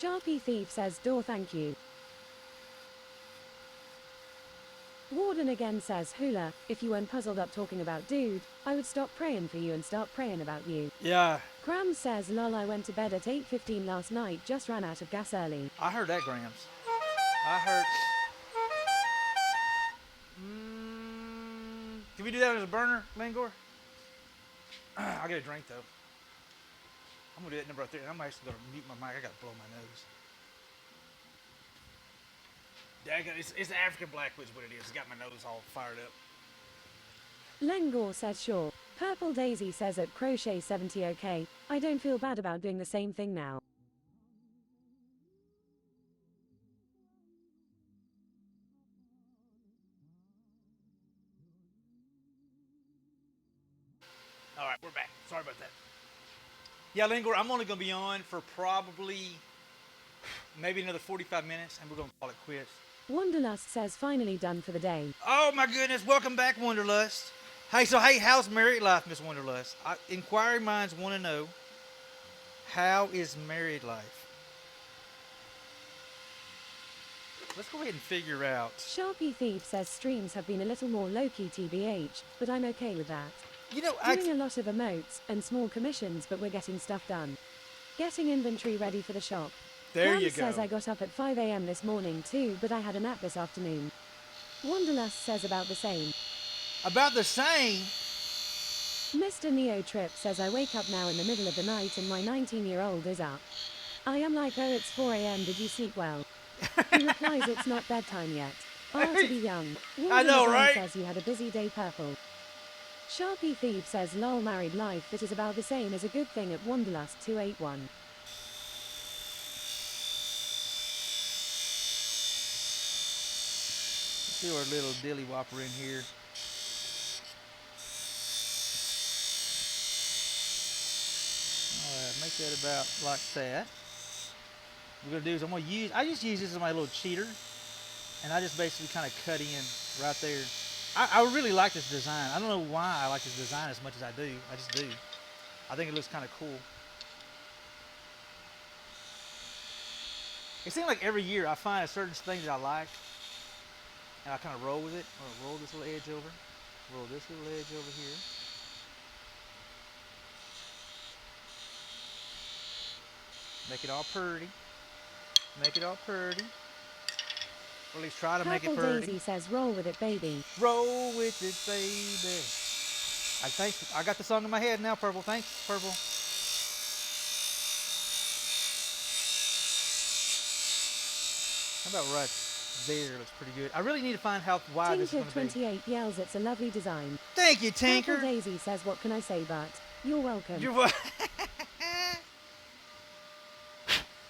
Sharpie Thief says door thank you. Warden again says hula, if you weren't puzzled up talking about dude, I would stop praying for you and start praying about you. Yeah. Grams says lol, I went to bed at 8:15 last night, just ran out of gas early. I heard that, Grams. I heard. Can we do that as a burner, Langor? I'll get a drink though. I'm gonna do that number right there. I'm actually gonna mute my mic. I gotta blow my nose. It's the African Blackwood's what it is. It's got my nose all fired up. Lengor says sure. Purple Daisy says at crochet 70 okay. I don't feel bad about doing the same thing now. All right, we're back. Sorry about that. Yeah, Lingor, I'm only going to be on for probably maybe another 45 minutes, and we're going to call it quits. Wanderlust says finally done for the day. Oh, my goodness. Welcome back, Wanderlust. Hey, how's married life, Miss Wanderlust? Inquiring minds want to know, how is married life? Let's go ahead and figure out. Sharpie Thief says streams have been a little more low-key TBH, but I'm okay with that. You know, Doing a lot of emotes and small commissions, but we're getting stuff done. Getting inventory ready for the shop. There Grams you go. says I got up at 5 a.m. this morning too, but I had a nap this afternoon. Wanderlust says about the same. About the same? Mr. Neo Trip says I wake up now in the middle of the night and my 19-year-old is up. I am like, oh, it's 4 a.m. Did you sleep well? He replies it's not bedtime yet. Ah, to be young. I know, right? Says you had a busy day, Purple. Sharpie Thief says lol, married life that is about the same as a good thing at Wanderlust 281. Let's do our little dilly whopper in here. Alright, make that about like that. What we're gonna do is I just use this as my little cheater, and I just basically kind of cut in right there. I really like this design. I don't know why I like this design as much as I do. I just do. I think it looks kind of cool. It seems like every year I find a certain thing that I like, and I kind of roll with it. I'm gonna roll this little edge over, roll this little edge over here. Make it all pretty. Make it all pretty. Or at least try to make it Purple pretty. Daisy says roll with it, baby. Roll with it, baby. I got the song in my head now, Purple. Thanks, Purple. How about right there? Looks pretty good. I really need to find how wide this is going to be. Tinker28 yells it's a lovely design. Thank you, Tinker. Purple Daisy says what can I say but you're welcome. You're welcome.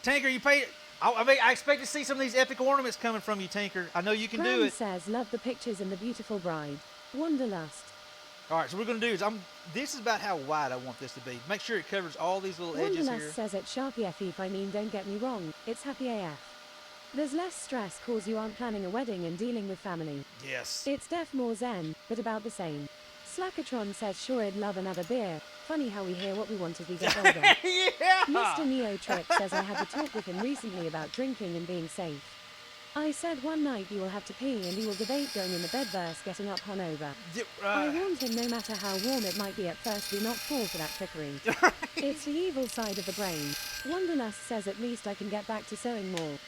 Tinker, you paid. I expect to see some of these epic ornaments coming from you, Tinker. I know you can do it. says love the pictures and the beautiful bride. Wanderlust. All right, so what we're going to do is this is about how wide I want this to be. Make sure it covers all these little edges here. Wanderlust says it's Sharpie FF, I mean don't get me wrong, it's happy AF. There's less stress cause you aren't planning a wedding and dealing with family. Yes. It's def more zen, but about the same. Slackatron says sure I'd love another beer. Funny how we hear what we want as we get older. Yeah. Mr. Neo Trip says I had a talk with him recently about drinking and being safe. I said one night you will have to pee and you will debate going in the bed versus getting up hungover. I warned him no matter how warm it might be at first, do not fall for that trickery. It's the evil side of the brain. Wanderlust says at least I can get back to sewing more.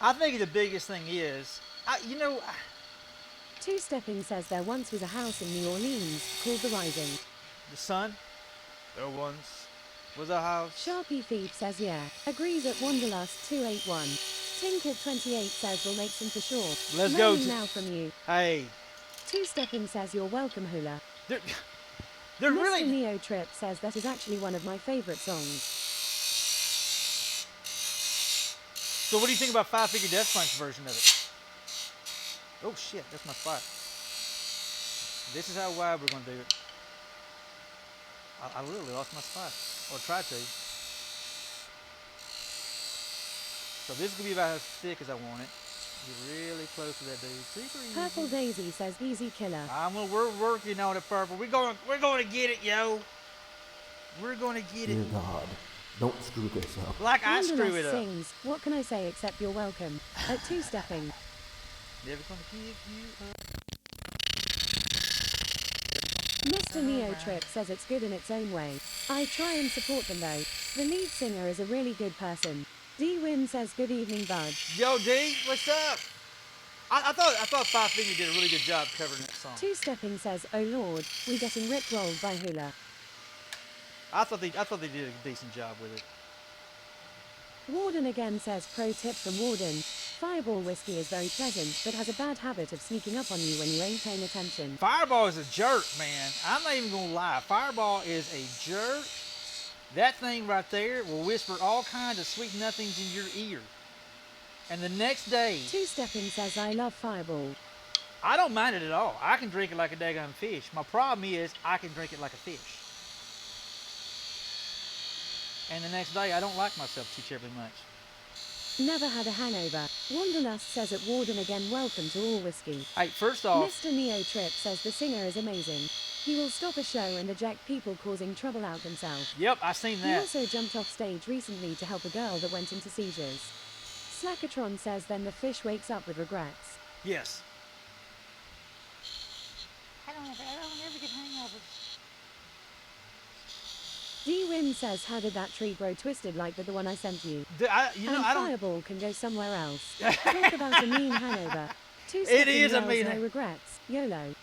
I think the biggest thing is, Two-Stepping says there once was a house in New Orleans called The Rising. The sun, there once was a house. Sharpie Thief says yeah. Agrees at Wanderlust 281. Tinker28 says we'll make some for sure. Let's go. Now from you. Hey. Two-Stepping says you're welcome, Hula. They're Mr. really. Neo Trip says that is actually one of my favorite songs. So what do you think about Five Finger Death Punk's version of it? Oh shit, that's my spot. This is how wide we're gonna do it. I literally lost my spot, or tried to. So this is gonna be about as thick as I want it. Get really close to that dude. Super easy. Purple Daisy says easy killer. We're working on it, Purple. We're gonna get it, yo. We're gonna get it. Dear God, Don't screw this up. Like I screw Wanderlust it up. sings, what can I say except you're welcome, at two-stepping. Never gonna give you up. Mr. Neo Trip says it's good in its own way. I try and support them though. The lead singer is a really good person. D Win says good evening, bud. Yo, D, what's up? I thought Five Finger did a really good job covering that song. Two-stepping says, oh lord, we getting rickrolled by Hula. I thought they did a decent job with it. Warden again says pro tip from Warden. Fireball whiskey is very pleasant, but has a bad habit of sneaking up on you when you ain't paying attention. Fireball is a jerk, man. I'm not even gonna lie. Fireball is a jerk. That thing right there will whisper all kinds of sweet nothings in your ear. And the next day, Two-stepping says I love Fireball. I don't mind it at all. I can drink it like a daggone fish. My problem is I can drink it like a fish. And the next day, I don't like myself too terribly much. Never had a hangover. Wanderlust says at Warden again, welcome to all whiskey. Hey, first off, Mr. Neo Trip says the singer is amazing. He will stop a show and eject people causing trouble out themselves. yep, I seen He that. also jumped off stage recently to help a girl that went into seizures. Slackatron says then the fish wakes up with regrets. Yes. I don't ever get hangovers. D-Win says how did that tree grow twisted like the one I sent you? I And don't. Fireball can go somewhere else. Talk about a mean hangover. It is a mean no regrets. YOLO.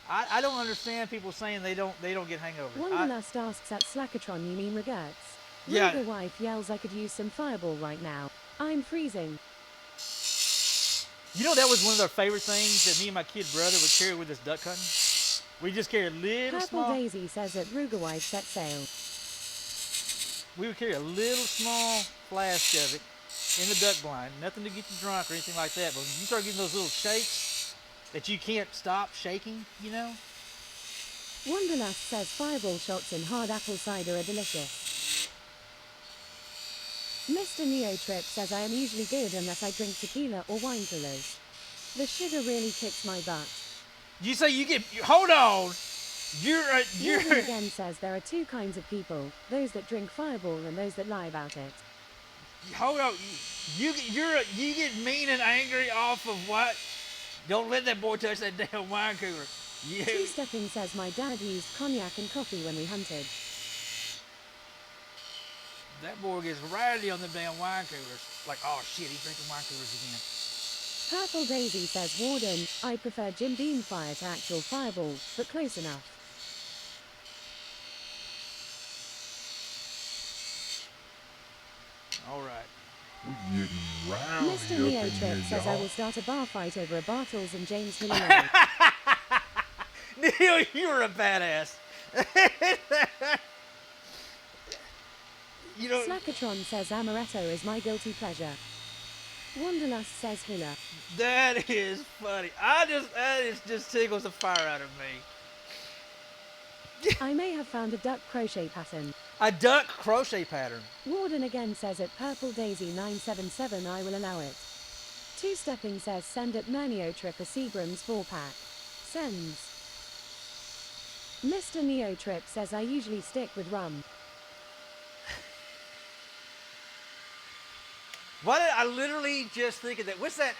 I don't understand people saying they don't get hangovers. Wanderlust asks at Slackatron you mean regrets? Yeah. The wife yells I could use some Fireball right now. I'm freezing. You know that was one of our favorite things that me and my kid brother would carry with us duck hunting. We just carry a little Purple small. Daisy says that Ruger wife set sail. We would carry a little small flask of it in the duck blind. Nothing to get you drunk or anything like that. But when you start getting those little shakes that you can't stop shaking, you know. Wanderlust says Fireball shots in hard apple cider are delicious. Mr. Neo Trip says I am usually good unless I drink tequila or wine coolers. The sugar really kicks my butt. You say you get. Hold on. Warden again says there are two kinds of people: those that drink Fireball and those that lie about it. Hold on. You get mean and angry off of what? Don't let that boy touch that damn wine cooler. Yeah. Two-stepping says my dad used cognac and coffee when we hunted. That boy gets rowdy on the damn wine coolers. Like, oh shit, he's drinking wine coolers again. Purple Daisy says Warden, I prefer Jim Beam fire to actual Fireball, but close enough. All right. We're getting rowdy Mr. up Neo in Trip here, says I y'all. will start a bar fight over a Bartles and James Hill. Neil, you're a badass. You know, Slackatron says Amaretto is my guilty pleasure. Wanderlust says Hula. that is funny. That just tickles the fire out of me. I may have found a duck crochet pattern. A duck crochet pattern. Warden again says at Purple Daisy 977 I will allow it. Two-stepping says send at Neo Trip a Seagram's 4-pack. Sends. Mr. Neo Trip says I usually stick with rum. What did I literally just think of that? What's that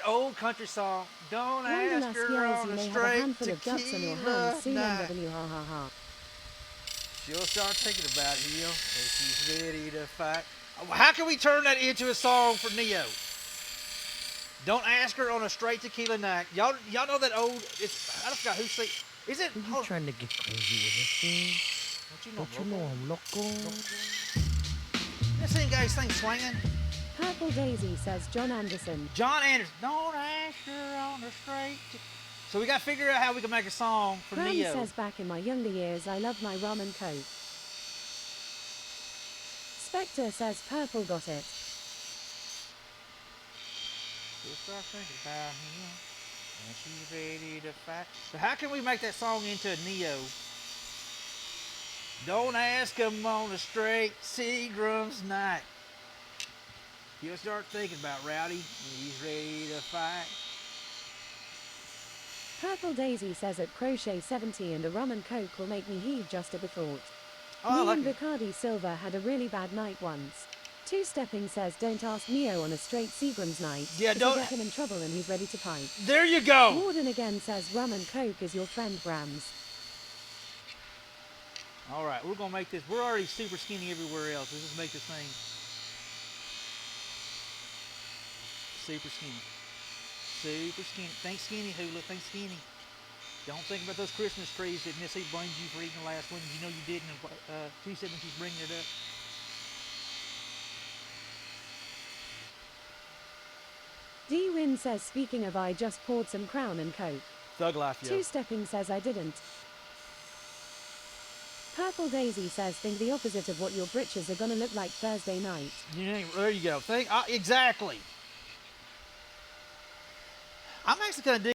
old country song? Don't ask Wanderlust her yells on you a may have a straight handful of ducks on your tequila hands soon night. NW ha ha ha. She'll start thinking about him and she's ready to fight. How can we turn that into a song for Neo? Don't ask her on a straight tequila night. Y'all know that old? I forgot who sang. Is it? Are you trying to get crazy with this thing? Don't you know I'm loco? This thing guys sing swinging. Purple Daisy says John Anderson. John Anderson. Don't ask her on a straight. So we got to figure out how we can make a song for Bram Neo. says back in my younger years I loved my rum and coke. Spectre says Purple got it. She'll start thinking about him and she's ready to fight. So how can we make that song into a Neo? Don't ask him on a straight Seagram's night. He'll start thinking about Rowdy and he's ready to fight. Purple Daisy says at crochet 70 and a rum and coke will make me heave just at the thought. Oh, I Me like and it. Bacardi Silver had a really bad night once. Two-stepping says don't ask Neo on a straight Seagram's night. Yeah, It'll don't. get him in trouble and he's ready to pipe. There you go. Warden again says rum and coke is your friend Grams. All right, we're gonna make this. We're already super skinny everywhere else. Let's just make this thing super skinny. Super skinny. Think skinny, Hula. Think skinny. Don't think about those Christmas trees that Missy blamed you for eating the last one. You know you didn't. She said when she's bringing it up. D-Win says speaking of I just poured some Crown and Coke. Thug life, yo. Two-stepping says I didn't. Purple Daisy says think the opposite of what your britches are gonna look like Thursday night. There you go. Think exactly. I'm actually gonna do.